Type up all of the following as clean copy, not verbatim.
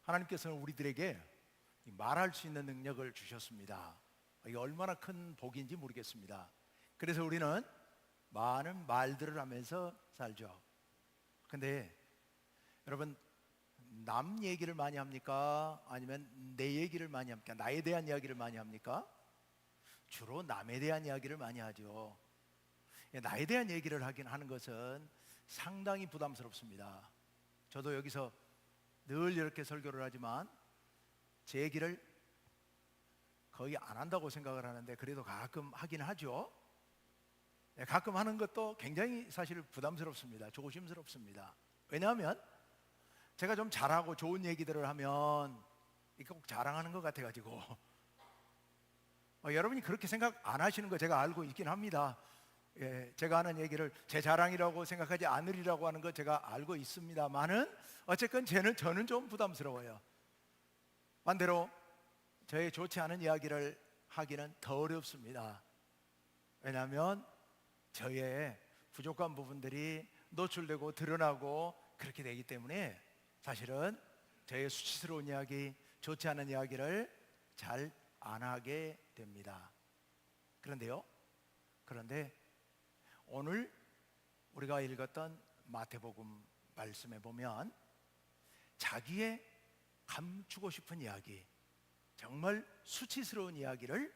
하나님께서는 우리들에게 말할 수 있는 능력을 주셨습니다. 이게 얼마나 큰 복인지 모르겠습니다. 그래서 우리는 많은 말들을 하면서 살죠. 근데 여러분, 남 얘기를 많이 합니까? 아니면 내 얘기를 많이 합니까? 나에 대한 이야기를 많이 합니까? 주로 남에 대한 이야기를 많이 하죠. 나에 대한 얘기를 하는 것은 상당히 부담스럽습니다. 저도 여기서 늘 이렇게 설교를 하지만 제 얘기를 거의 안 한다고 생각을 하는데 그래도 가끔 하긴 하죠. 가끔 하는 것도 굉장히 사실 부담스럽습니다. 조심스럽습니다. 왜냐하면 제가 좀 잘하고 좋은 얘기들을 하면 이거 꼭 자랑하는 것 같아가지고 여러분이 그렇게 생각 안 하시는 거 제가 알고 있긴 합니다. 제가 하는 얘기를 제 자랑이라고 생각하지 않으리라고 하는 거 제가 알고 있습니다만은 어쨌건 저는 좀 부담스러워요. 반대로 저의 좋지 않은 이야기를 하기는 더 어렵습니다. 왜냐하면 저의 부족한 부분들이 노출되고 드러나고 그렇게 되기 때문에 사실은 저의 수치스러운 이야기, 좋지 않은 이야기를 잘 안 하게 됩니다. 그런데 오늘 우리가 읽었던 마태복음 말씀에 보면 자기의 감추고 싶은 이야기, 정말 수치스러운 이야기를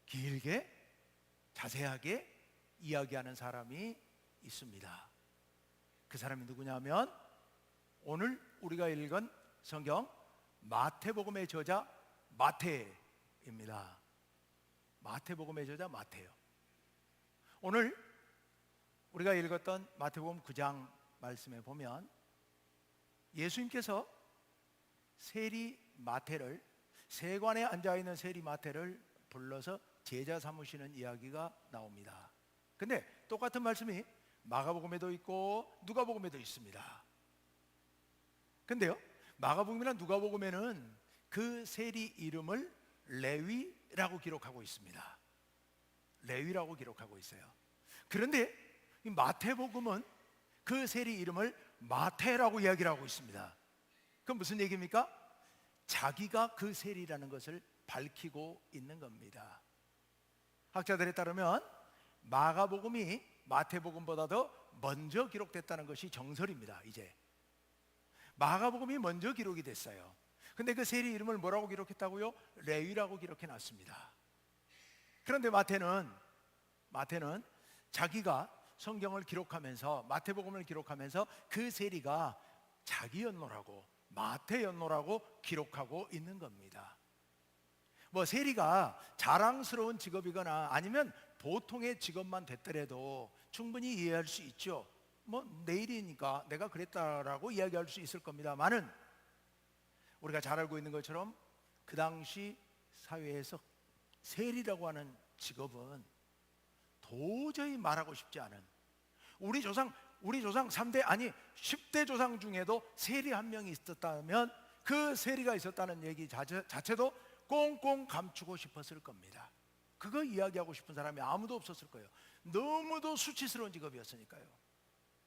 길게 자세하게 이야기하는 사람이 있습니다. 그 사람이 누구냐면 오늘 우리가 읽은 성경 마태복음의 저자 마태입니다. 마태복음의 저자 마태요. 오늘 우리가 읽었던 마태복음 9장 말씀에 보면 예수님께서 세리 마태를, 세관에 앉아있는 세리 마태를 불러서 제자 삼으시는 이야기가 나옵니다. 근데 똑같은 말씀이 마가복음에도 있고 누가복음에도 있습니다. 근데요, 마가복음이나 누가복음에는 그 세리 이름을 레위라고 기록하고 있습니다. 레위라고 기록하고 있어요. 그런데 이 마태복음은 그 세리 이름을 마태라고 이야기를 하고 있습니다. 그럼 무슨 얘기입니까? 자기가 그 세리라는 것을 밝히고 있는 겁니다. 학자들에 따르면 마가복음이 마태복음보다도 먼저 기록됐다는 것이 정설입니다. 이제 마가복음이 먼저 기록이 됐어요. 근데 그 세리 이름을 뭐라고 기록했다고요? 레위라고 기록해 놨습니다. 그런데 마태는 자기가 성경을 기록하면서, 마태복음을 기록하면서 그 세리가 자기 연노라고, 마태 연노라고 기록하고 있는 겁니다. 세리가 자랑스러운 직업이거나 아니면 보통의 직업만 됐더라도 충분히 이해할 수 있죠. 내 일이니까 내가 그랬다라고 이야기할 수 있을 겁니다만은 우리가 잘 알고 있는 것처럼 그 당시 사회에서 세리라고 하는 직업은 도저히 말하고 싶지 않은, 우리 조상 3대 아니 10대 조상 중에도 세리 한 명이 있었다면 그 세리가 있었다는 얘기 자체도 꽁꽁 감추고 싶었을 겁니다. 그거 이야기하고 싶은 사람이 아무도 없었을 거예요. 너무도 수치스러운 직업이었으니까요.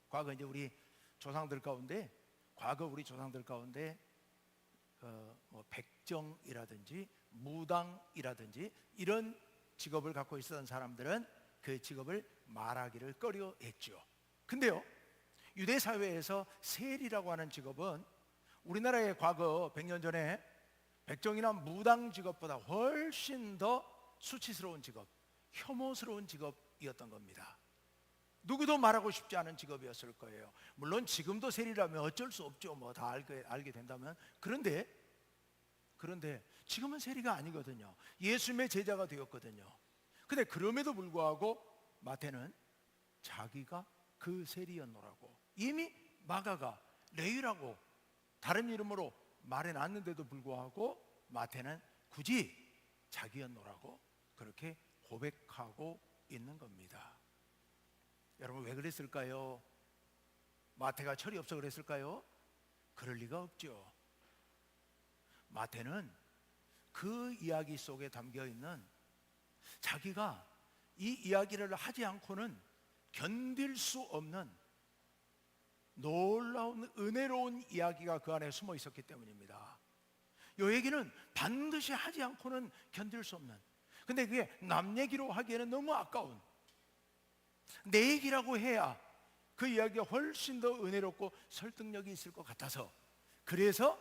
과거 우리 조상들 가운데 백정이라든지 무당이라든지 이런 직업을 갖고 있었던 사람들은 그 직업을 말하기를 꺼려했죠. 근데요, 유대 사회에서 세리라고 하는 직업은 우리나라의 과거 100년 전에 백정이나 무당 직업보다 훨씬 더 수치스러운 직업, 혐오스러운 직업이었던 겁니다. 누구도 말하고 싶지 않은 직업이었을 거예요. 물론 지금도 세리라면 어쩔 수 없죠. 다 알게 된다면. 그런데 지금은 세리가 아니거든요. 예수님의 제자가 되었거든요. 근데 그럼에도 불구하고 마태는 자기가 그 세리였노라고, 이미 마가가 레위라고 다른 이름으로 말해놨는데도 불구하고 마태는 굳이 자기였노라고 그렇게 고백하고 있는 겁니다. 여러분, 왜 그랬을까요? 마태가 철이 없어 그랬을까요? 그럴 리가 없죠. 마태는 그 이야기 속에 담겨있는, 자기가 이 이야기를 하지 않고는 견딜 수 없는 놀라운 은혜로운 이야기, 이야기가 그 안에 숨어 있었기 때문입니다. 이 얘기는 반드시 하지 않고는 견딜 수 없는, 근데 그게 남 얘기로 하기에는 너무 아까운, 내 얘기라고 해야 그 이야기가 훨씬 더 은혜롭고 설득력이 있을 것 같아서, 그래서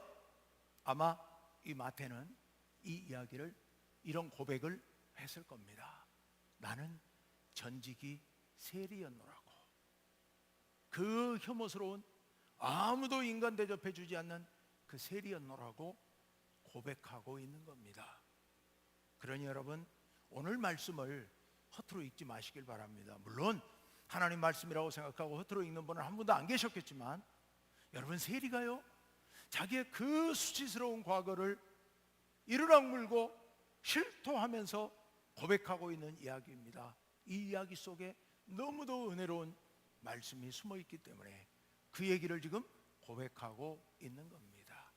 아마 이 마태는 이 이야기를, 이런 고백을 했을 겁니다. 나는 전직이 세리였노라고. 그 혐오스러운, 아무도 인간 대접해 주지 않는 그 세리였노라고 고백하고 있는 겁니다. 그러니 여러분, 오늘 말씀을 허투루 읽지 마시길 바랍니다. 물론 하나님 말씀이라고 생각하고 허투루 읽는 분은 한 분도 안 계셨겠지만, 여러분, 세리가요, 자기의 그 수치스러운 과거를 이르락 물고 실토하면서 고백하고 있는 이야기입니다. 이 이야기 속에 너무도 은혜로운 말씀이 숨어 있기 때문에 그 얘기를 지금 고백하고 있는 겁니다.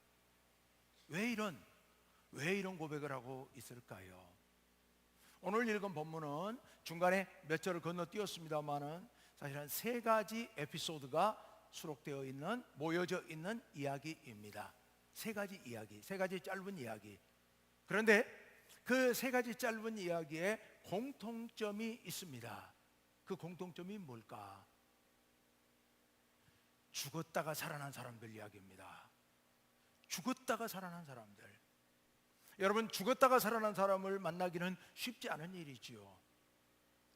왜 이런 고백을 하고 있을까요? 오늘 읽은 본문은 중간에 몇 절을 건너뛰었습니다만은 사실은 세 가지 에피소드가 수록되어 있는, 모여져 있는 이야기입니다. 세 가지 이야기, 세 가지 짧은 이야기. 그런데 그 세 가지 짧은 이야기에 공통점이 있습니다. 그 공통점이 뭘까? 죽었다가 살아난 사람들 이야기입니다. 죽었다가 살아난 사람들. 여러분, 죽었다가 살아난 사람을 만나기는 쉽지 않은 일이지요.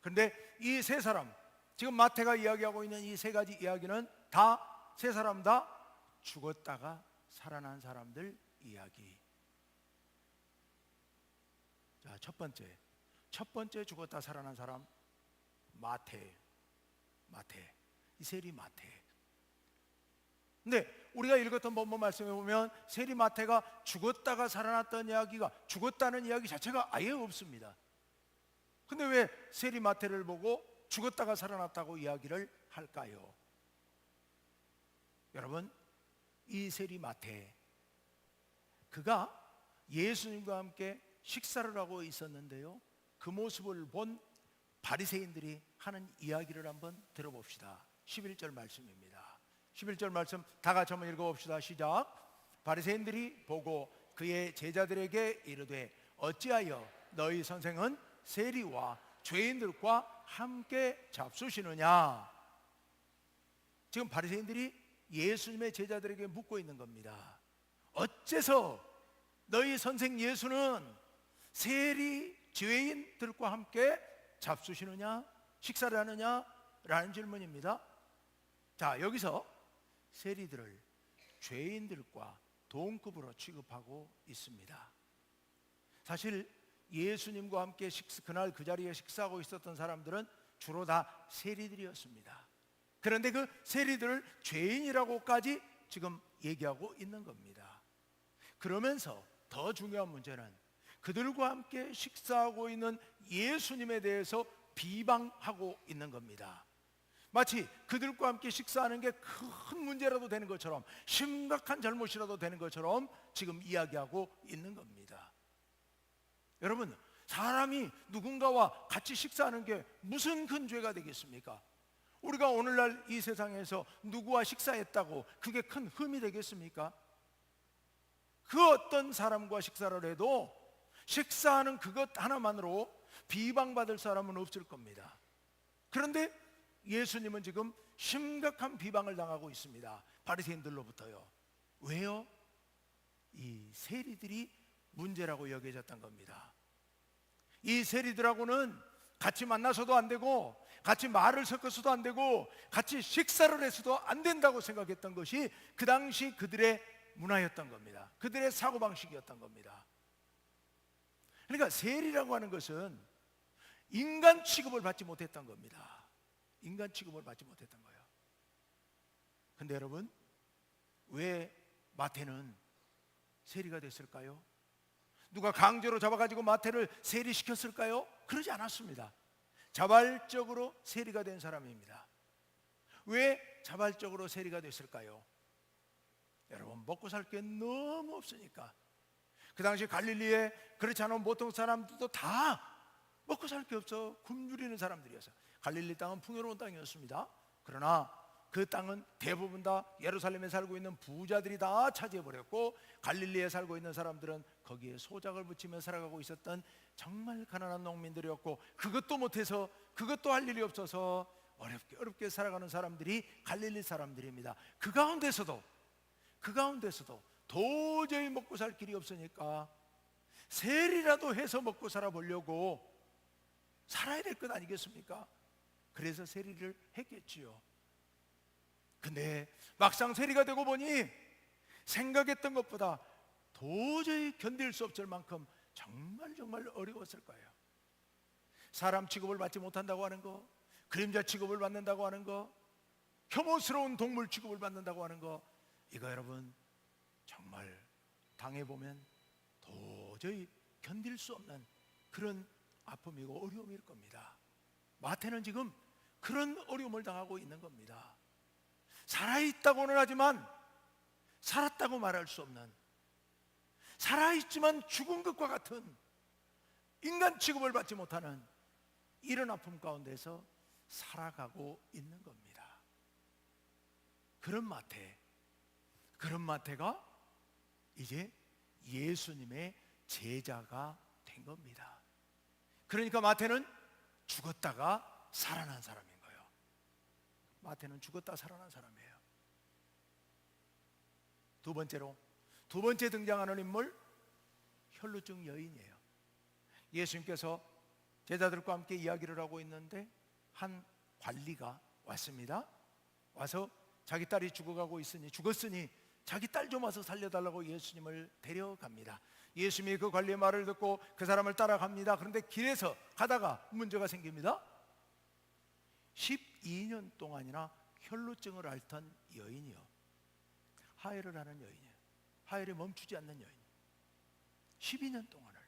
그런데 이 세 사람, 지금 마태가 이야기하고 있는 이 세 가지 이야기는 다, 세 사람 다 죽었다가 살아난 사람들 이야기. 자, 첫 번째 죽었다 살아난 사람, 마태. 이 세리 마태. 근데 우리가 읽었던 본문 말씀에 보면 세리 마태가 죽었다가 살아났던 이야기가, 죽었다는 이야기 자체가 아예 없습니다. 근데 왜 세리 마태를 보고 죽었다가 살아났다고 이야기를 할까요? 여러분, 이 세리 마태, 그가 예수님과 함께 식사를 하고 있었는데요, 그 모습을 본 바리새인들이 하는 이야기를 한번 들어봅시다. 11절 말씀입니다. 11절 말씀 다 같이 한번 읽어봅시다. 시작. 바리새인들이 보고 그의 제자들에게 이르되 어찌하여 너희 선생은 세리와 죄인들과 함께 잡수시느냐. 지금 바리새인들이 예수님의 제자들에게 묻고 있는 겁니다. 어째서 너희 선생 예수는 세리, 죄인들과 함께 잡수시느냐, 식사를 하느냐 라는 질문입니다. 자, 여기서 세리들을 죄인들과 동급으로 취급하고 있습니다. 사실 예수님과 함께 그날 그 자리에 식사하고 있었던 사람들은 주로 다 세리들이었습니다. 그런데 그 세리들을 죄인이라고까지 지금 얘기하고 있는 겁니다. 그러면서 더 중요한 문제는 그들과 함께 식사하고 있는 예수님에 대해서 비방하고 있는 겁니다. 마치 그들과 함께 식사하는 게 큰 문제라도 되는 것처럼, 심각한 잘못이라도 되는 것처럼 지금 이야기하고 있는 겁니다. 여러분, 사람이 누군가와 같이 식사하는 게 무슨 큰 죄가 되겠습니까? 우리가 오늘날 이 세상에서 누구와 식사했다고 그게 큰 흠이 되겠습니까? 그 어떤 사람과 식사를 해도 식사하는 그것 하나만으로 비방받을 사람은 없을 겁니다. 그런데 예수님은 지금 심각한 비방을 당하고 있습니다. 바리새인들로부터요. 왜요? 이 세리들이 문제라고 여겨졌던 겁니다. 이 세리들하고는 같이 만나서도 안 되고, 같이 말을 섞어서도 안 되고, 같이 식사를 해서도 안 된다고 생각했던 것이 그 당시 그들의 문화였던 겁니다. 그들의 사고방식이었던 겁니다. 그러니까 세리라고 하는 것은 인간 취급을 받지 못했던 겁니다. 인간 취급을 받지 못했던 거예요. 근데 여러분, 왜 마태는 세리가 됐을까요? 누가 강제로 잡아가지고 마태를 세리시켰을까요? 그러지 않았습니다. 자발적으로 세리가 된 사람입니다. 왜 자발적으로 세리가 됐을까요? 여러분, 먹고 살 게 너무 없으니까. 그 당시 갈릴리에 그렇지 않은 보통 사람들도 다 먹고 살 게 없어 굶주리는 사람들이었어요. 갈릴리 땅은 풍요로운 땅이었습니다. 그러나 그 땅은 대부분 다 예루살렘에 살고 있는 부자들이 다 차지해버렸고, 갈릴리에 살고 있는 사람들은 거기에 소작을 붙이며 살아가고 있었던 정말 가난한 농민들이었고, 그것도 못해서, 그것도 할 일이 없어서 어렵게 살아가는 사람들이 갈릴리 사람들입니다. 그 가운데서도 도저히 먹고 살 길이 없으니까 세리라도 해서 먹고 살아보려고 살아야 될 것 아니겠습니까? 그래서 세리를 했겠지요. 근데 막상 세리가 되고 보니 생각했던 것보다 도저히 견딜 수 없을 만큼 정말 어려웠을 거예요. 사람 취급을 받지 못한다고 하는 거, 그림자 취급을 받는다고 하는 거, 혐오스러운 동물 취급을 받는다고 하는 거, 이거 여러분 정말 당해보면 도저히 견딜 수 없는 그런 아픔이고 어려움일 겁니다. 마태는 지금 그런 어려움을 당하고 있는 겁니다. 살아있다고는 하지만 살았다고 말할 수 없는, 살아있지만 죽은 것과 같은, 인간 취급을 받지 못하는 이런 아픔 가운데서 살아가고 있는 겁니다. 그런 마태가 이제 예수님의 제자가 된 겁니다. 그러니까 마태는 죽었다가 살아난 사람인 거예요. 마태는 죽었다 살아난 사람이에요. 두 번째 등장하는 인물, 혈루증 여인이에요. 예수님께서 제자들과 함께 이야기를 하고 있는데 한 관리가 왔습니다. 와서 자기 딸이 죽었으니 자기 딸 좀 와서 살려달라고 예수님을 데려갑니다. 예수님이 그 관리의 말을 듣고 그 사람을 따라갑니다. 그런데 길에서 가다가 문제가 생깁니다. 12년 동안이나 혈루증을 앓던 여인이요, 하혈을 하는 여인이에요. 하혈이 멈추지 않는 여인, 12년 동안을.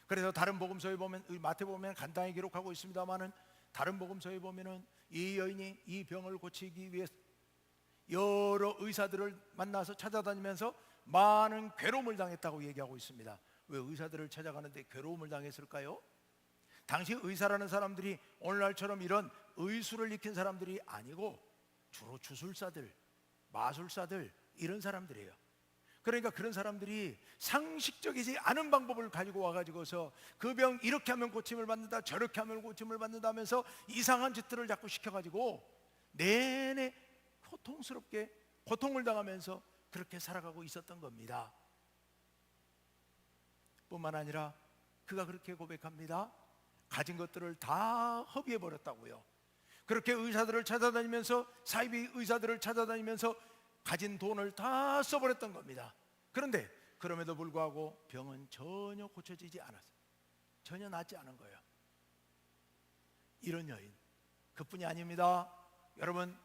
그래서 다른 복음서에 보면, 마태복음에 간단히 기록하고 있습니다만은 다른 복음서에 보면은 이 여인이 이 병을 고치기 위해 여러 의사들을 만나서 찾아다니면서 많은 괴로움을 당했다고 얘기하고 있습니다. 왜 의사들을 찾아가는데 괴로움을 당했을까요? 당시 의사라는 사람들이 오늘날처럼 이런 의술을 익힌 사람들이 아니고 주로 주술사들, 마술사들, 이런 사람들이에요. 그러니까 그런 사람들이 상식적이지 않은 방법을 가지고 와가지고서 그 병 이렇게 하면 고침을 받는다, 저렇게 하면 고침을 받는다 하면서 이상한 짓들을 자꾸 시켜가지고 내내 고통스럽게 고통을 당하면서 그렇게 살아가고 있었던 겁니다. 뿐만 아니라 그가 그렇게 고백합니다. 가진 것들을 다 허비해버렸다고요. 그렇게 의사들을 찾아다니면서, 사이비 의사들을 찾아다니면서 가진 돈을 다 써버렸던 겁니다. 그런데 그럼에도 불구하고 병은 전혀 고쳐지지 않았어요. 전혀 낫지 않은 거예요. 이런 여인, 그뿐이 아닙니다. 여러분,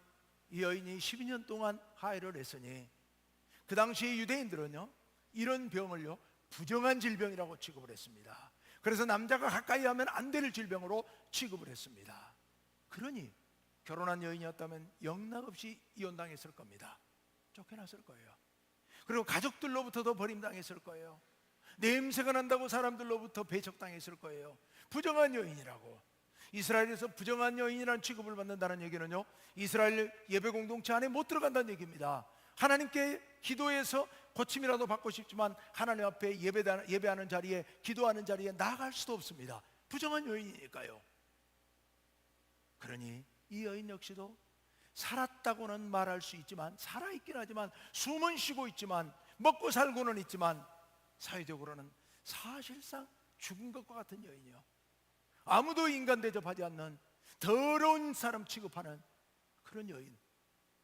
이 여인이 12년 동안 하혈을 했으니 그 당시 유대인들은요, 이런 병을요 부정한 질병이라고 취급을 했습니다. 그래서 남자가 가까이 하면 안 될 질병으로 취급을 했습니다. 그러니 결혼한 여인이었다면 영락없이 이혼당했을 겁니다. 쫓겨났을 거예요. 그리고 가족들로부터도 버림당했을 거예요. 냄새가 난다고 사람들로부터 배척당했을 거예요. 부정한 여인이라고. 이스라엘에서 부정한 여인이라는 취급을 받는다는 얘기는요, 이스라엘 예배 공동체 안에 못 들어간다는 얘기입니다. 하나님께 기도해서 고침이라도 받고 싶지만 하나님 앞에 예배하는 자리에, 기도하는 자리에 나아갈 수도 없습니다. 부정한 여인이니까요. 그러니 이 여인 역시도 살았다고는 말할 수 있지만, 살아있긴 하지만, 숨은 쉬고 있지만, 먹고 살고는 있지만, 사회적으로는 사실상 죽은 것과 같은 여인이요, 아무도 인간 대접하지 않는 더러운 사람 취급하는 그런 여인,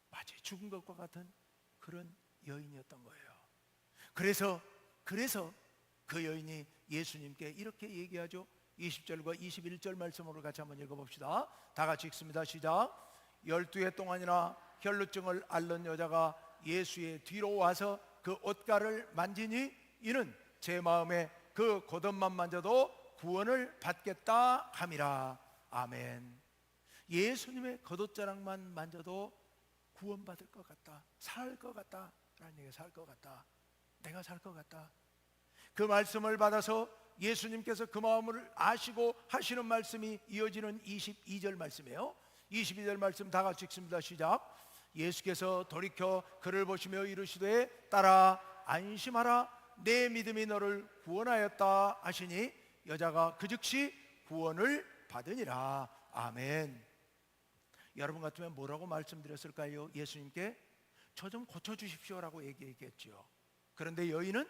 마치 죽은 것과 같은 그런 여인이었던 거예요. 그래서 그 여인이 예수님께 이렇게 얘기하죠. 20절과 21절 말씀으로 같이 한번 읽어봅시다. 다 같이 읽습니다. 시작. 12해 동안이나 혈루증을 앓는 여자가 예수의 뒤로 와서 그 옷가를 만지니 이는 제 마음에 그 겉옷만 만져도 구원을 받겠다 함이라. 아멘. 예수님의 겉옷자락만 만져도 구원받을 것 같다, 살 것 같다 라는 얘기가, 살 것 같다, 내가 살 것 같다. 그 말씀을 받아서 예수님께서 그 마음을 아시고 하시는 말씀이 이어지는 22절 말씀이에요. 22절 말씀 다 같이 읽습니다. 시작. 예수께서 돌이켜 그를 보시며 이르시되 딸아 안심하라 내 믿음이 너를 구원하였다 하시니 여자가 그 즉시 구원을 받으니라. 아멘. 여러분 같으면 뭐라고 말씀드렸을까요? 예수님께 저 좀 고쳐주십시오라고 얘기했겠죠. 그런데 여인은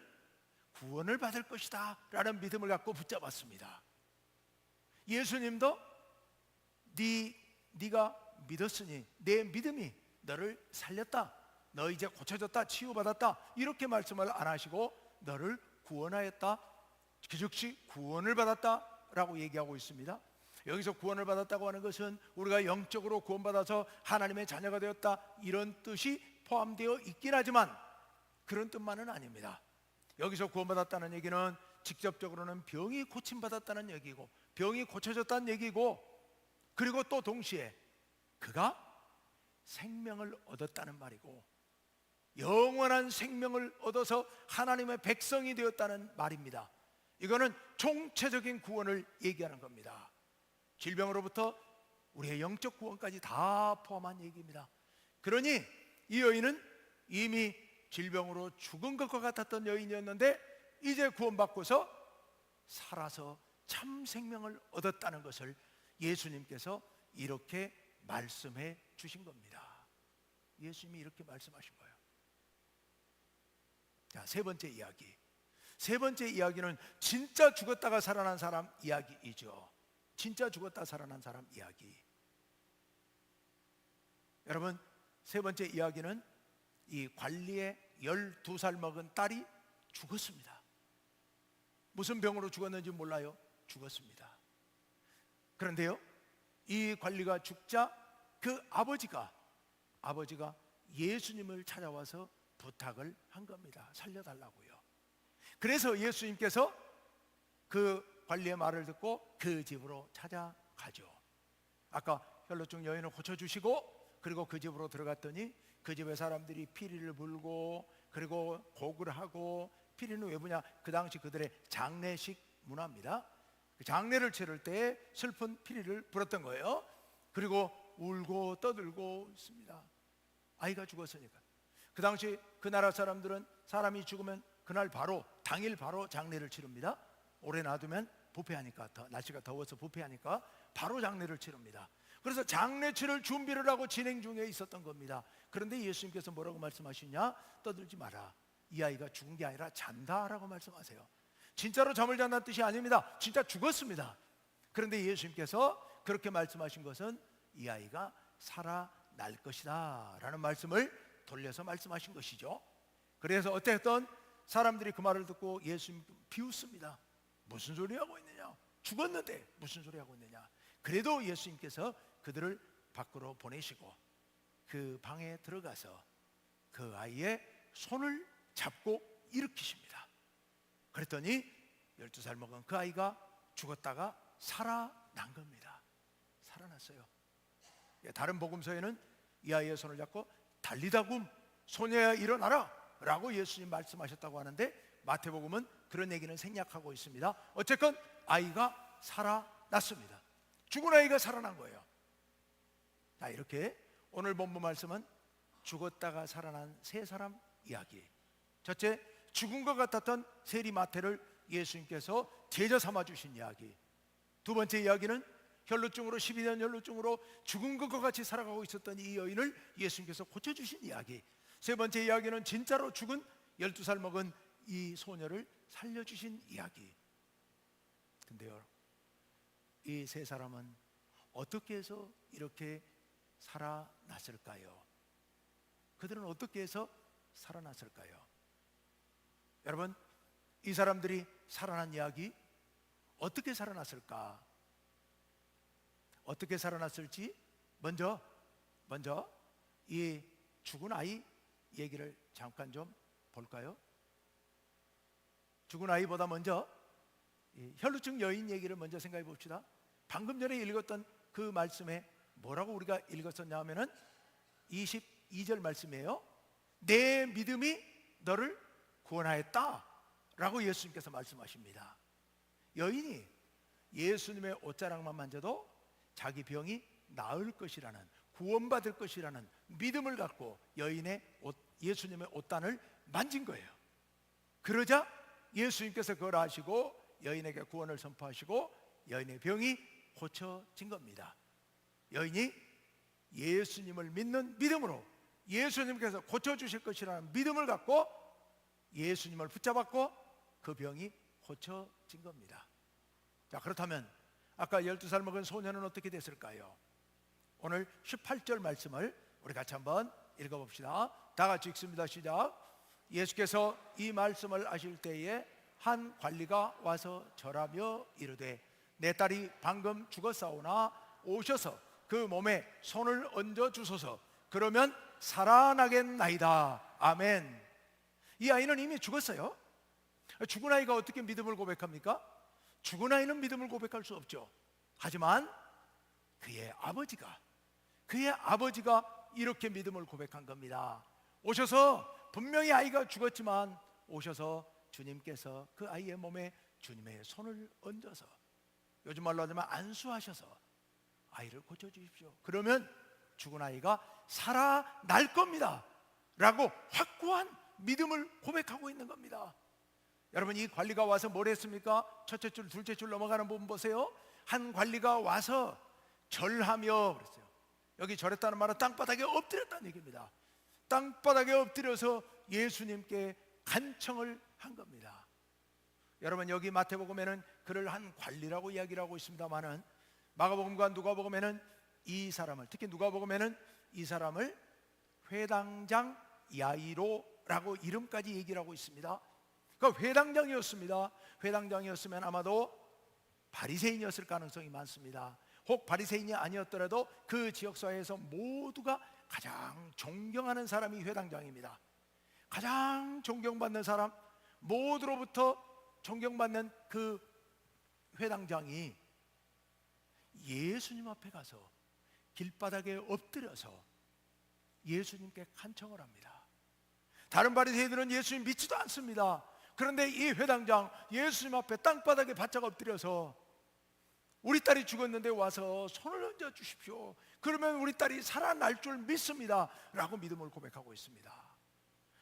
구원을 받을 것이다 라는 믿음을 갖고 붙잡았습니다. 예수님도 네가 믿었으니 내 믿음이 너를 살렸다, 너 이제 고쳐졌다, 치유받았다 이렇게 말씀을 안 하시고 너를 구원하였다, 그 즉시 구원을 받았다 라고 얘기하고 있습니다. 여기서 구원을 받았다고 하는 것은 우리가 영적으로 구원받아서 하나님의 자녀가 되었다 이런 뜻이 포함되어 있긴 하지만 그런 뜻만은 아닙니다. 여기서 구원받았다는 얘기는 직접적으로는 병이 고침받았다는 얘기고 병이 고쳐졌다는 얘기고, 그리고 또 동시에 그가 생명을 얻었다는 말이고 영원한 생명을 얻어서 하나님의 백성이 되었다는 말입니다. 이거는 총체적인 구원을 얘기하는 겁니다. 질병으로부터 우리의 영적 구원까지 다 포함한 얘기입니다. 그러니 이 여인은 이미 질병으로 죽은 것과 같았던 여인이었는데 이제 구원받고서 살아서 참 생명을 얻었다는 것을 예수님께서 이렇게 말씀해 주신 겁니다. 예수님이 이렇게 말씀하신 거예요. 자, 세 번째 이야기. 세 번째 이야기는 진짜 죽었다가 살아난 사람 이야기이죠. 진짜 죽었다 살아난 사람 이야기. 여러분, 세 번째 이야기는 이 관리의 12살 먹은 딸이 죽었습니다. 무슨 병으로 죽었는지 몰라요. 죽었습니다. 그런데요, 이 관리가 죽자 그 아버지가 예수님을 찾아와서 부탁을 한 겁니다. 살려달라고요. 그래서 예수님께서 그 관리의 말을 듣고 그 집으로 찾아가죠. 아까 혈루증 여인을 고쳐주시고 그리고 그 집으로 들어갔더니 그 집의 사람들이 피리를 불고 그리고 곡을 하고, 피리는 왜 부냐? 그 당시 그들의 장례식 문화입니다. 그 장례를 치를 때 슬픈 피리를 불었던 거예요. 그리고 울고 떠들고 있습니다. 아이가 죽었으니까. 그 당시 그 나라 사람들은 사람이 죽으면 그날 바로 당일 바로 장례를 치릅니다. 오래 놔두면 부패하니까, 날씨가 더워서 부패하니까 바로 장례를 치릅니다. 그래서 장례 치를 준비를 하고 진행 중에 있었던 겁니다. 그런데 예수님께서 뭐라고 말씀하시냐? 떠들지 마라. 이 아이가 죽은 게 아니라 잔다라고 말씀하세요. 진짜로 잠을 잔다는 뜻이 아닙니다. 진짜 죽었습니다. 그런데 예수님께서 그렇게 말씀하신 것은 이 아이가 살아날 것이다 라는 말씀을 돌려서 말씀하신 것이죠. 그래서 어쨌든 사람들이 그 말을 듣고 예수님 비웃습니다. 무슨 소리 하고 있느냐? 죽었는데 무슨 소리 하고 있느냐? 그래도 예수님께서 그들을 밖으로 보내시고 그 방에 들어가서 그 아이의 손을 잡고 일으키십니다. 그랬더니 12살 먹은 그 아이가 죽었다가 살아난 겁니다. 살아났어요. 다른 복음서에는 이 아이의 손을 잡고 달리다굼 소녀야 일어나라 라고 예수님 말씀하셨다고 하는데 마태복음은 그런 얘기는 생략하고 있습니다. 어쨌건 아이가 살아났습니다. 죽은 아이가 살아난 거예요. 자, 이렇게 오늘 본문 말씀은 죽었다가 살아난 세 사람 이야기. 첫째, 죽은 것 같았던 세리 마태를 예수님께서 제자 삼아 주신 이야기. 두 번째 이야기는 혈루증으로 12년 혈루증으로 죽은 것과 같이 살아가고 있었던 이 여인을 예수님께서 고쳐주신 이야기. 세 번째 이야기는 진짜로 죽은 12살 먹은 이 소녀를 살려주신 이야기. 근데요, 이 세 사람은 어떻게 해서 이렇게 살아났을까요? 그들은 어떻게 해서 살아났을까요? 여러분, 이 사람들이 살아난 이야기, 어떻게 살아났을까? 어떻게 살아났을지 먼저 이 죽은 아이 얘기를 잠깐 좀 볼까요? 죽은 아이보다 먼저 이 혈루증 여인 얘기를 먼저 생각해 봅시다. 방금 전에 읽었던 그 말씀에 뭐라고 우리가 읽었었냐 하면은 22절 말씀이에요. 내 믿음이 너를 구원하였다 라고 예수님께서 말씀하십니다. 여인이 예수님의 옷자락만 만져도 자기 병이 나을 것이라는, 구원받을 것이라는 믿음을 갖고 예수님의 옷단을 만진 거예요. 그러자 예수님께서 그걸 아시고 여인에게 구원을 선포하시고 여인의 병이 고쳐진 겁니다. 여인이 예수님을 믿는 믿음으로 예수님께서 고쳐주실 것이라는 믿음을 갖고 예수님을 붙잡았고 그 병이 고쳐진 겁니다. 자, 그렇다면 아까 12살 먹은 소년은 어떻게 됐을까요? 오늘 18절 말씀을 우리 같이 한번 읽어봅시다. 다 같이 읽습니다. 시작. 예수께서 이 말씀을 하실 때에 한 관리가 와서 절하며 이르되 내 딸이 방금 죽었사오나 오셔서 그 몸에 손을 얹어 주소서. 그러면 살아나겠나이다. 아멘. 이 아이는 이미 죽었어요. 죽은 아이가 어떻게 믿음을 고백합니까? 죽은 아이는 믿음을 고백할 수 없죠. 하지만 그의 아버지가 이렇게 믿음을 고백한 겁니다. 오셔서, 분명히 아이가 죽었지만 오셔서 주님께서 그 아이의 몸에 주님의 손을 얹어서, 요즘 말로 하자면 안수하셔서 아이를 고쳐주십시오. 그러면 죽은 아이가 살아날 겁니다 라고 확고한 믿음을 고백하고 있는 겁니다. 여러분, 이 관리가 와서 뭘 했습니까? 첫째 줄, 둘째 줄 넘어가는 부분 보세요. 한 관리가 와서 절하며 그랬어요. 여기 절했다는 말은 땅바닥에 엎드렸다는 얘기입니다. 땅바닥에 엎드려서 예수님께 간청을 한 겁니다. 여러분, 여기 마태복음에는 그를 한 관리라고 이야기를 하고 있습니다만은 마가복음과 누가복음에는 이 사람을, 특히 누가복음에는 이 사람을 회당장 야이로라고 이름까지 얘기를 하고 있습니다. 그러니까 회당장이었습니다. 회당장이었으면 아마도 바리새인이었을 가능성이 많습니다. 혹 바리새인이 아니었더라도 그 지역사회에서 모두가 가장 존경하는 사람이 회당장입니다. 가장 존경받는 사람, 모두로부터 존경받는 그 회당장이 예수님 앞에 가서 길바닥에 엎드려서 예수님께 간청을 합니다. 다른 바리새인들은 예수님 믿지도 않습니다. 그런데 이 회당장 예수님 앞에 땅바닥에 바짝 엎드려서 우리 딸이 죽었는데 와서 손을 얹어 주십시오. 그러면 우리 딸이 살아날 줄 믿습니다 라고 믿음을 고백하고 있습니다.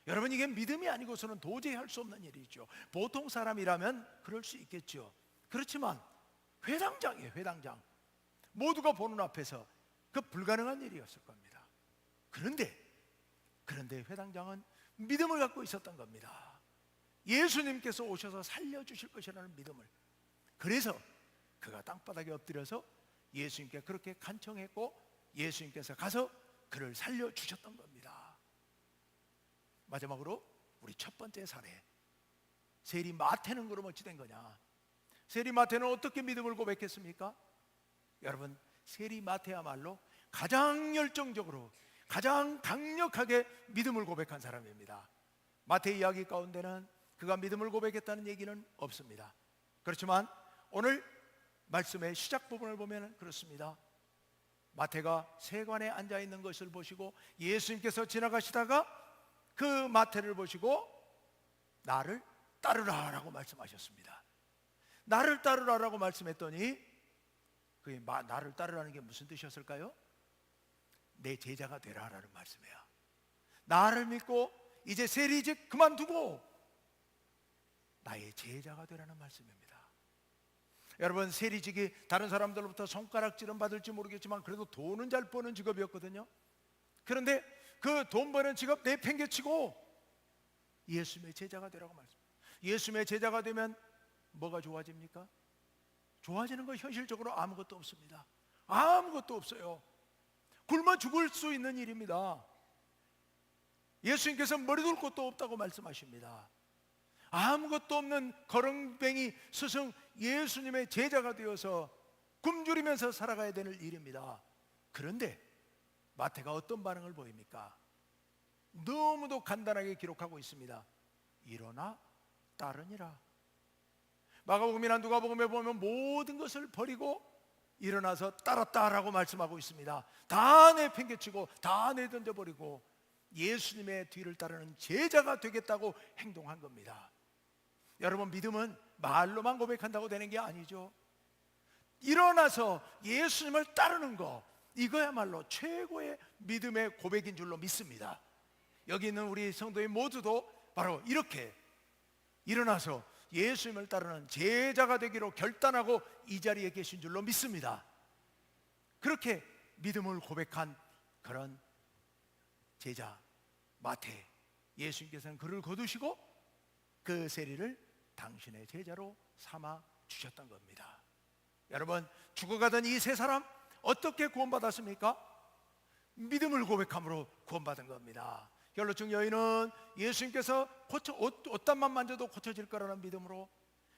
여러분, 이게 믿음이 아니고서는 도저히 할 수 없는 일이죠. 보통 사람이라면 그럴 수 있겠죠. 그렇지만 회당장이에요. 회당장. 모두가 보는 앞에서 그 불가능한 일이었을 겁니다. 그런데 회당장은 믿음을 갖고 있었던 겁니다. 예수님께서 오셔서 살려주실 것이라는 믿음을. 그래서 그가 땅바닥에 엎드려서 예수님께 그렇게 간청했고 예수님께서 가서 그를 살려주셨던 겁니다. 마지막으로 우리 첫 번째 사례, 세리 마태는 그럼 어찌 된 거냐? 세리 마태는 어떻게 믿음을 고백했습니까? 여러분, 세리 마태야말로 가장 열정적으로, 가장 강력하게 믿음을 고백한 사람입니다. 마태 이야기 가운데는 그가 믿음을 고백했다는 얘기는 없습니다. 그렇지만 오늘 말씀의 시작 부분을 보면 그렇습니다. 마태가 세관에 앉아 있는 것을 보시고 예수님께서 지나가시다가 그 마태를 보시고 나를 따르라 라고 말씀하셨습니다. 나를 따르라 라고 말씀했더니 그게 나를 따르라는 게 무슨 뜻이었을까요? 내 제자가 되라 라는 말씀이에요. 나를 믿고 이제 세리직 그만두고 나의 제자가 되라는 말씀입니다. 여러분, 세리직이 다른 사람들로부터 손가락질은 받을지 모르겠지만 그래도 돈은 잘 버는 직업이었거든요. 그런데 그 돈 버는 직업 내팽개치고 예수님의 제자가 되라고 말씀합니다. 예수님의 제자가 되면 뭐가 좋아집니까? 좋아지는 건 현실적으로 아무것도 없습니다. 아무것도 없어요. 굶어 죽을 수 있는 일입니다. 예수님께서 머리 둘 곳도 없다고 말씀하십니다. 아무것도 없는 거렁뱅이 스승 예수님의 제자가 되어서 굶주리면서 살아가야 되는 일입니다. 그런데 마태가 어떤 반응을 보입니까? 너무도 간단하게 기록하고 있습니다. 일어나 따르니라. 마가복음이나 누가복음에 보면 모든 것을 버리고 일어나서 따랐다라고 말씀하고 있습니다. 다 내팽개치고 다 내던져버리고 예수님의 뒤를 따르는 제자가 되겠다고 행동한 겁니다. 여러분, 믿음은 말로만 고백한다고 되는 게 아니죠. 일어나서 예수님을 따르는 거, 이거야말로 최고의 믿음의 고백인 줄로 믿습니다. 여기 있는 우리 성도인 모두도 바로 이렇게 일어나서 예수님을 따르는 제자가 되기로 결단하고 이 자리에 계신 줄로 믿습니다. 그렇게 믿음을 고백한 그런 제자 마태, 예수님께서는 그를 거두시고 그 세리를 당신의 제자로 삼아 주셨던 겁니다. 여러분, 죽어가던 이 세 사람 어떻게 구원받았습니까? 믿음을 고백함으로 구원받은 겁니다. 결론적 여인은 예수님께서 옷단만 만져도 고쳐질 거라는 믿음으로,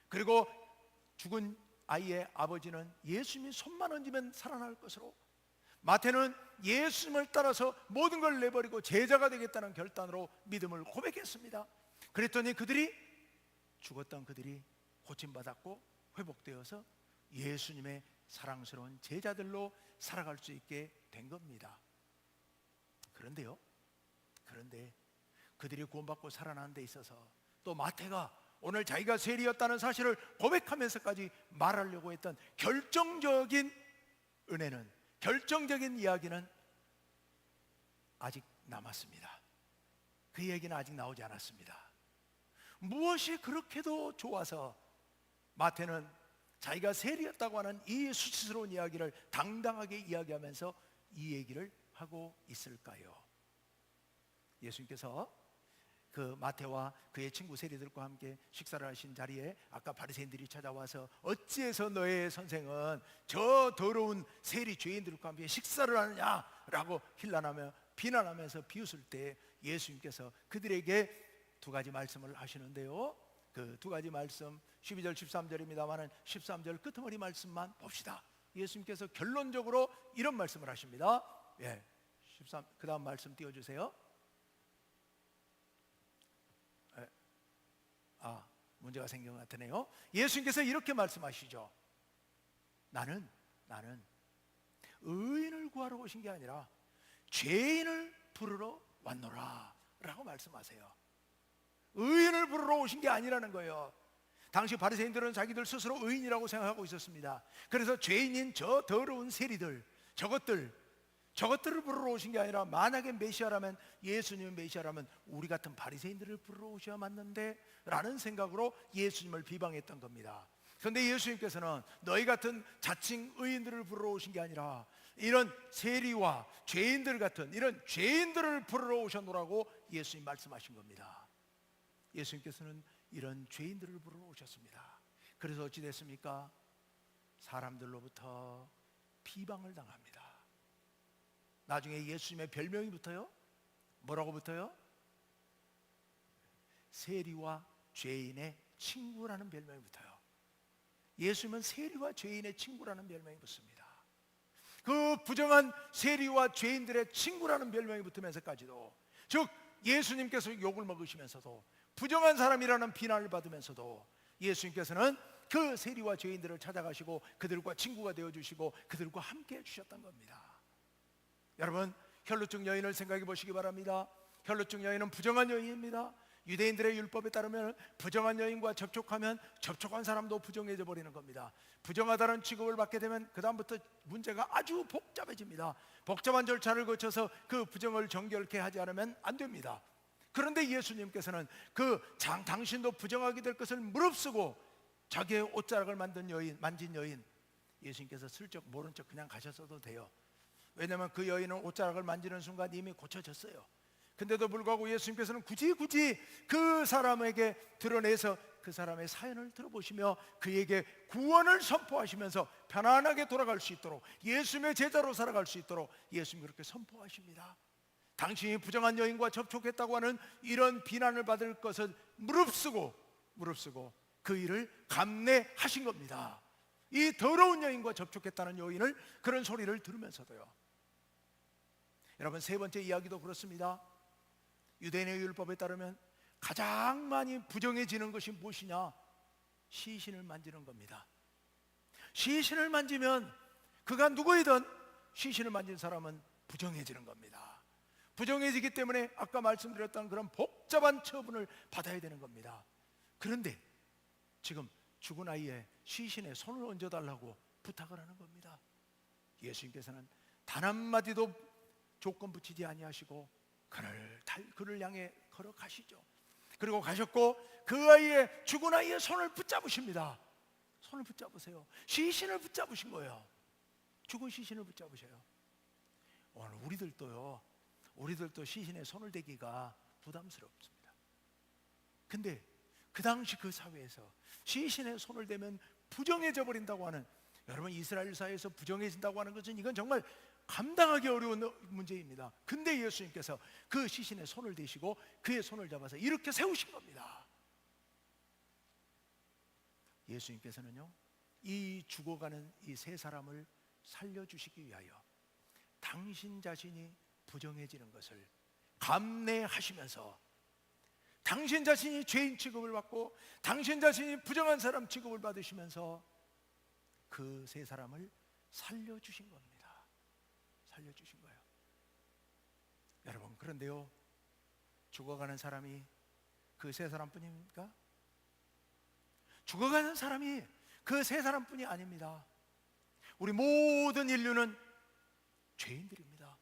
그리고 죽은 아이의 아버지는 예수님이 손만 얹으면 살아날 것으로, 마태는 예수님을 따라서 모든 걸 내버리고 제자가 되겠다는 결단으로 믿음을 고백했습니다. 그랬더니 죽었던 그들이 고침받았고 회복되어서 예수님의 사랑스러운 제자들로 살아갈 수 있게 된 겁니다. 그런데 그들이 구원받고 살아나는 데 있어서 또 마태가 오늘 자기가 세리였다는 사실을 고백하면서까지 말하려고 했던 결정적인 은혜는, 결정적인 이야기는 아직 남았습니다. 그 얘기는 아직 나오지 않았습니다. 무엇이 그렇게도 좋아서 마태는 자기가 세리였다고 하는 이 수치스러운 이야기를 당당하게 이야기하면서 이 얘기를 하고 있을까요? 예수님께서 그 마태와 그의 친구 세리들과 함께 식사를 하신 자리에 아까 바리새인들이 찾아와서 어찌해서 너의 선생은 저 더러운 세리 죄인들과 함께 식사를 하느냐라고 힐난하며 비난하면서 비웃을 때 예수님께서 그들에게 두 가지 말씀을 하시는데요, 그 두 가지 말씀 12절 13절입니다만 13절 끄트머리 말씀만 봅시다. 예수님께서 결론적으로 이런 말씀을 하십니다. 13, 그 다음 말씀 띄워주세요. 문제가 생긴 것 같으네요. 예수님께서 이렇게 말씀하시죠. 나는 의인을 구하러 오신 게 아니라 죄인을 부르러 왔노라 라고 말씀하세요. 의인을 부르러 오신 게 아니라는 거예요. 당시 바리새인들은 자기들 스스로 의인이라고 생각하고 있었습니다. 그래서 죄인인 저 더러운 세리들, 저것들을 부르러 오신 게 아니라, 만약에 메시아라면, 예수님은 메시아라면 우리 같은 바리새인들을 부르러 오셔야 맞는데 라는 생각으로 예수님을 비방했던 겁니다. 그런데 예수님께서는 너희 같은 자칭 의인들을 부르러 오신 게 아니라 이런 세리와 죄인들 같은 이런 죄인들을 부르러 오셨노라고 예수님 말씀하신 겁니다. 예수님께서는 이런 죄인들을 부르러 오셨습니다. 그래서 어찌 됐습니까? 사람들로부터 비방을 당합니다. 나중에 예수님의 별명이 붙어요. 뭐라고 붙어요? 세리와 죄인의 친구라는 별명이 붙어요. 예수님은 세리와 죄인의 친구라는 별명이 붙습니다. 그 부정한 세리와 죄인들의 친구라는 별명이 붙으면서까지도, 즉 예수님께서 욕을 먹으시면서도, 부정한 사람이라는 비난을 받으면서도 예수님께서는 그 세리와 죄인들을 찾아가시고 그들과 친구가 되어주시고 그들과 함께 해주셨던 겁니다. 여러분, 혈루증 여인을 생각해 보시기 바랍니다. 혈루증 여인은 부정한 여인입니다. 유대인들의 율법에 따르면 부정한 여인과 접촉하면 접촉한 사람도 부정해져 버리는 겁니다. 부정하다는 취급을 받게 되면 그 다음부터 문제가 아주 복잡해집니다. 복잡한 절차를 거쳐서 그 부정을 정결케 하지 않으면 안 됩니다. 그런데 예수님께서는 당신도 부정하게 될 것을 무릅쓰고 자기의 옷자락을 만진 여인, 예수님께서 슬쩍 모른 척 그냥 가셨어도 돼요. 왜냐하면 그 여인은 옷자락을 만지는 순간 이미 고쳐졌어요. 근데도 불구하고 예수님께서는 굳이 그 사람에게 드러내서 그 사람의 사연을 들어보시며 그에게 구원을 선포하시면서 편안하게 돌아갈 수 있도록, 예수님의 제자로 살아갈 수 있도록 예수님 그렇게 선포하십니다. 당신이 부정한 여인과 접촉했다고 하는 이런 비난을 받을 것을 무릅쓰고 그 일을 감내하신 겁니다. 이 더러운 여인과 접촉했다는 여인을 그런 소리를 들으면서도요. 여러분, 세 번째 이야기도 그렇습니다. 유대인의 율법에 따르면 가장 많이 부정해지는 것이 무엇이냐? 시신을 만지는 겁니다. 시신을 만지면 그가 누구이든 시신을 만진 사람은 부정해지는 겁니다. 부정해지기 때문에 아까 말씀드렸던 그런 복잡한 처분을 받아야 되는 겁니다. 그런데 지금 죽은 아이의 시신에 손을 얹어달라고 부탁을 하는 겁니다. 예수님께서는 단 한마디도 조건 붙이지 아니하시고 그를 향해 걸어가시죠. 그리고 가셨고 그 아이의, 죽은 아이의 손을 붙잡으십니다. 손을 붙잡으세요. 시신을 붙잡으신 거예요. 죽은 시신을 붙잡으셔요. 오늘 우리들도 시신에 손을 대기가 부담스럽습니다. 근데 그 당시 그 사회에서 시신에 손을 대면 부정해져 버린다고 하는, 여러분 이스라엘 사회에서 부정해진다고 하는 것은 이건 정말 감당하기 어려운 문제입니다. 근데 예수님께서 그 시신에 손을 대시고 그의 손을 잡아서 이렇게 세우신 겁니다. 예수님께서는요, 이 죽어가는 이 세 사람을 살려주시기 위하여 당신 자신이 부정해지는 것을 감내하시면서, 당신 자신이 죄인 취급을 받고 당신 자신이 부정한 사람 취급을 받으시면서 그 세 사람을 살려주신 겁니다. 살려주신 거예요. 여러분, 그런데요, 죽어가는 사람이 그 세 사람뿐입니까? 죽어가는 사람이 그 세 사람뿐이 아닙니다. 우리 모든 인류는 죄인들입니다.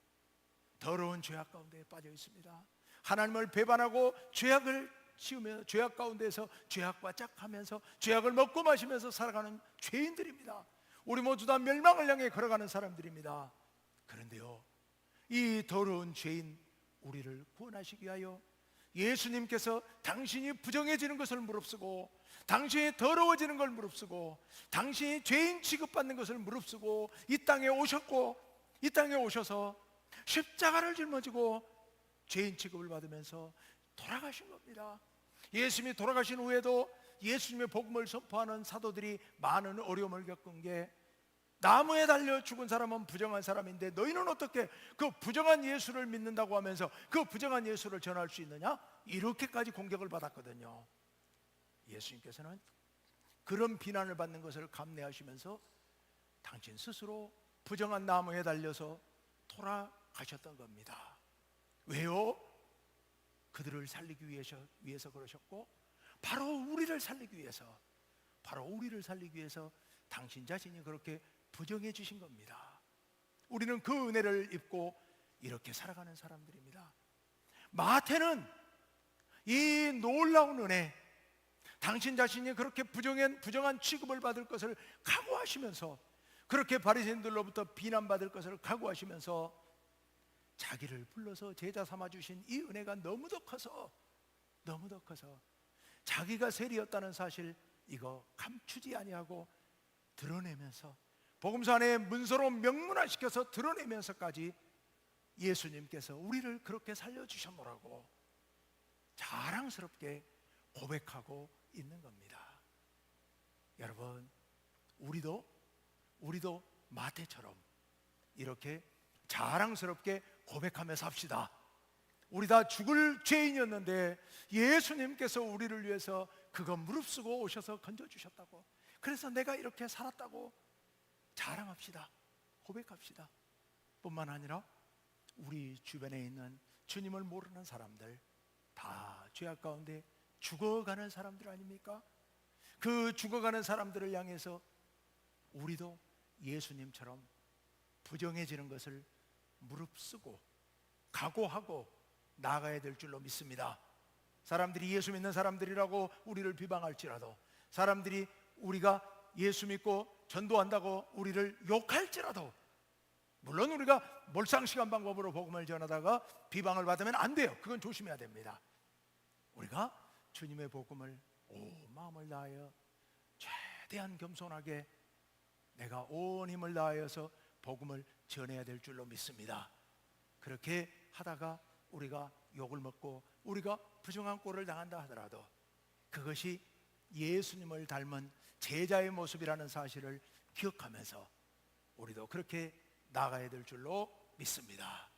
더러운 죄악 가운데 빠져 있습니다. 하나님을 배반하고 죄악을 지으며 죄악 가운데서 죄악과 짝하면서 죄악을 먹고 마시면서 살아가는 죄인들입니다. 우리 모두 다 멸망을 향해 걸어가는 사람들입니다. 그런데요, 이 더러운 죄인 우리를 구원하시기 위하여 예수님께서 당신이 부정해지는 것을 무릅쓰고, 당신이 더러워지는 걸 무릅쓰고, 당신이 죄인 취급받는 것을 무릅쓰고 이 땅에 오셨고, 이 땅에 오셔서 십자가를 짊어지고 죄인 취급을 받으면서 돌아가신 겁니다. 예수님이 돌아가신 후에도 예수님의 복음을 선포하는 사도들이 많은 어려움을 겪은 게, 나무에 달려 죽은 사람은 부정한 사람인데 너희는 어떻게 그 부정한 예수를 믿는다고 하면서 그 부정한 예수를 전할 수 있느냐? 이렇게까지 공격을 받았거든요. 예수님께서는 그런 비난을 받는 것을 감내하시면서 당신 스스로 부정한 나무에 달려서 돌아가셨던 겁니다. 왜요? 그들을 살리기 위해서 그러셨고, 바로 우리를 살리기 위해서 당신 자신이 그렇게 부정해 주신 겁니다. 우리는 그 은혜를 입고 이렇게 살아가는 사람들입니다. 마태는 이 놀라운 은혜, 당신 자신이 그렇게 부정한 취급을 받을 것을 각오하시면서, 그렇게 바리새인들로부터 비난받을 것을 각오하시면서 자기를 불러서 제자 삼아주신 이 은혜가 너무도 커서 자기가 세리였다는 사실, 이거 감추지 아니하고 드러내면서, 복음서 안에 문서로 명문화시켜서 드러내면서까지 예수님께서 우리를 그렇게 살려주셨노라고 자랑스럽게 고백하고 있는 겁니다. 여러분, 우리도 마태처럼 이렇게 자랑스럽게 고백하며 삽시다. 우리 다 죽을 죄인이었는데 예수님께서 우리를 위해서 그거 무릅쓰고 오셔서 건져주셨다고, 그래서 내가 이렇게 살았다고 자랑합시다. 고백합시다. 뿐만 아니라 우리 주변에 있는 주님을 모르는 사람들, 다 죄악 가운데 죽어가는 사람들 아닙니까? 그 죽어가는 사람들을 향해서 우리도 예수님처럼 부정해지는 것을 무릅쓰고 각오하고 나아가야 될 줄로 믿습니다. 사람들이 예수 믿는 사람들이라고 우리를 비방할지라도, 사람들이 우리가 예수 믿고 전도한다고 우리를 욕할지라도, 물론 우리가 몰상식한 방법으로 복음을 전하다가 비방을 받으면 안 돼요. 그건 조심해야 됩니다. 우리가 주님의 복음을 온 마음을 다하여 최대한 겸손하게 내가 온 힘을 다하여서 복음을 전해야 될 줄로 믿습니다. 그렇게 하다가 우리가 욕을 먹고 우리가 부정한 꼴을 당한다 하더라도 그것이 예수님을 닮은 제자의 모습이라는 사실을 기억하면서 우리도 그렇게 나가야 될 줄로 믿습니다.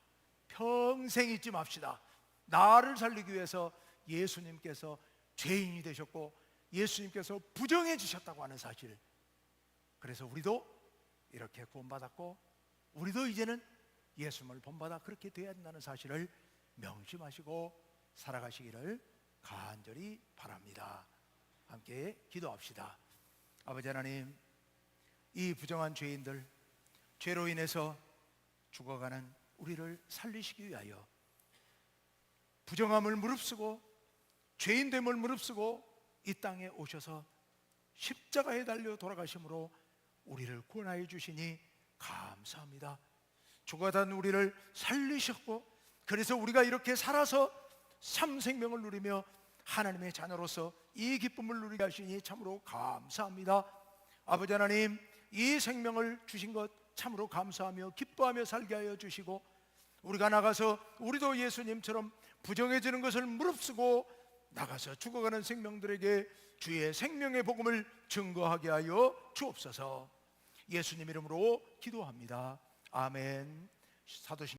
평생 잊지 맙시다. 나를 살리기 위해서 예수님께서 죄인이 되셨고 예수님께서 부정해 주셨다고 하는 사실, 그래서 우리도 이렇게 구원받았고 우리도 이제는 예수님을 본받아 그렇게 되어야 한다는 사실을 명심하시고 살아가시기를 간절히 바랍니다. 함께 기도합시다. 아버지 하나님, 이 부정한 죄인들, 죄로 인해서 죽어가는 우리를 살리시기 위하여 부정함을 무릅쓰고 죄인됨을 무릅쓰고 이 땅에 오셔서 십자가에 달려 돌아가심으로 우리를 구원하여 주시니 감사합니다. 죽어간 우리를 살리셨고, 그래서 우리가 이렇게 살아서 참 생명을 누리며 하나님의 자녀로서 이 기쁨을 누리게 하시니 참으로 감사합니다. 아버지 하나님, 이 생명을 주신 것 참으로 감사하며 기뻐하며 살게 하여 주시고, 우리가 나가서 우리도 예수님처럼 부정해지는 것을 무릅쓰고 나가서 죽어가는 생명들에게 주의 생명의 복음을 증거하게 하여 주옵소서. 예수님 이름으로 기도합니다. 아멘. 사도신